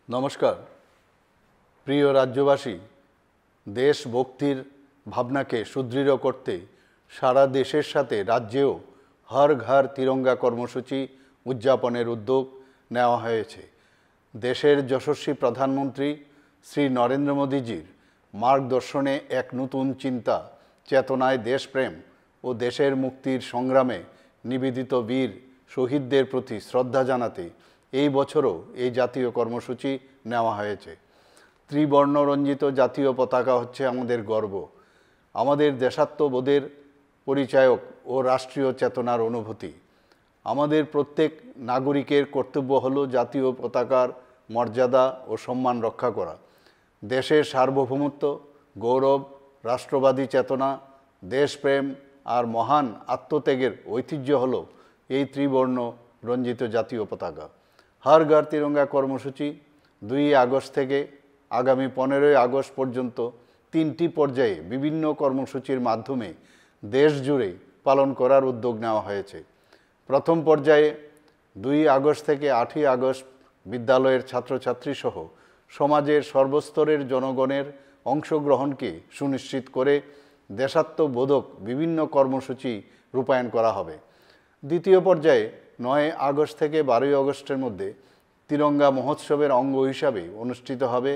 নমস্কার প্রিয় রাজ্যবাসী, দেশভক্তির ভাবনাকে সুদৃঢ় করতে সারা দেশের সাথে রাজ্যেও হর ঘর তিরঙ্গা কর্মসূচি উদযাপনের উদ্যোগ নেওয়া হয়েছে। দেশের যশস্বী প্রধানমন্ত্রী শ্রী নরেন্দ্র মোদীজির মার্গদর্শনে এক নতুন চিন্তা চেতনায় দেশপ্রেম ও দেশের মুক্তির সংগ্রামে নিবেদিত বীর শহীদদের প্রতি শ্রদ্ধা জানাতে এই বছরও এই জাতীয় কর্মসূচি নেওয়া হয়েছে। ত্রিবর্ণরঞ্জিত জাতীয় পতাকা হচ্ছে আমাদের গর্ব, আমাদের দেশাত্মবোধের পরিচায়ক ও রাষ্ট্রীয় চেতনার অনুভূতি। আমাদের প্রত্যেক নাগরিকের কর্তব্য হলো জাতীয় পতাকার মর্যাদা ও সম্মান রক্ষা করা। দেশের সার্বভৌমত্ব, গৌরব, রাষ্ট্রবাদী চেতনা, দেশপ্রেম আর মহান আত্মত্যাগের ঐতিহ্য হলো এই ত্রিবর্ণ রঞ্জিত জাতীয় পতাকা। হর ঘর তিরঙ্গা কর্মসূচি 2 আগস্ট থেকে আগামী 15 আগস্ট পর্যন্ত 3টি পর্যায়ে বিভিন্ন কর্মসূচির মাধ্যমে দেশ জুড়ে পালন করার উদ্যোগ নেওয়া হয়েছে। প্রথম পর্যায়ে 2 আগস্ট থেকে 8ই আগস্ট বিদ্যালয়ের ছাত্রছাত্রী সহ সমাজের সর্বস্তরের জনগণের অংশগ্রহণকে সুনিশ্চিত করে দেশাত্মবোধক বিভিন্ন কর্মসূচি রূপায়ণ করা হবে। দ্বিতীয় পর্যায়ে 9 আগস্ট থেকে 12 আগস্টের মধ্যে তিরঙ্গা মহোৎসবের অঙ্গ হিসাবে অনুষ্ঠিত হবে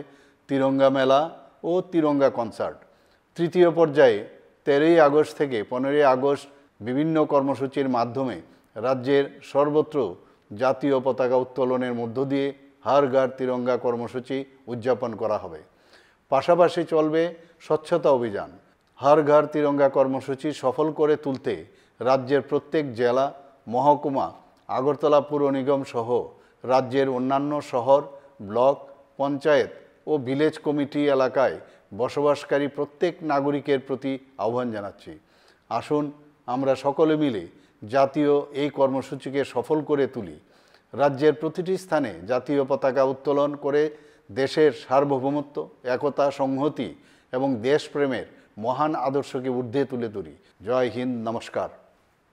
তিরঙ্গা মেলা ও তিরঙ্গা কনসার্ট। তৃতীয় পর্যায়ে 13 আগস্ট থেকে 15 আগস্ট বিভিন্ন কর্মসূচির মাধ্যমে রাজ্যের সর্বত্র জাতীয় পতাকা উত্তোলনের মধ্য দিয়ে হর ঘর তিরঙ্গা কর্মসূচি উদযাপন করা হবে। পাশাপাশি চলবে স্বচ্ছতা অভিযান। হর ঘর তিরঙ্গা কর্মসূচি সফল করে তুলতে রাজ্যের প্রত্যেক জেলা, মহকুমা, আগরতলা পুর নিগম সহ রাজ্যের অন্যান্য শহর, ব্লক, পঞ্চায়েত ও ভিলেজ কমিটি এলাকায় বসবাসকারী প্রত্যেক নাগরিকের প্রতি আহ্বান জানাচ্ছি। আসুন আমরা সকলে মিলে জাতীয় এই কর্মসূচিকে সফল করে তুলি। রাজ্যের প্রতিটি স্থানে জাতীয় পতাকা উত্তোলন করে দেশের সার্বভৌমত্ব, একতা, সংহতি এবং দেশপ্রেমের মহান আদর্শকে ঊর্ধ্বে তুলে ধরি। জয় হিন্দ, নমস্কার।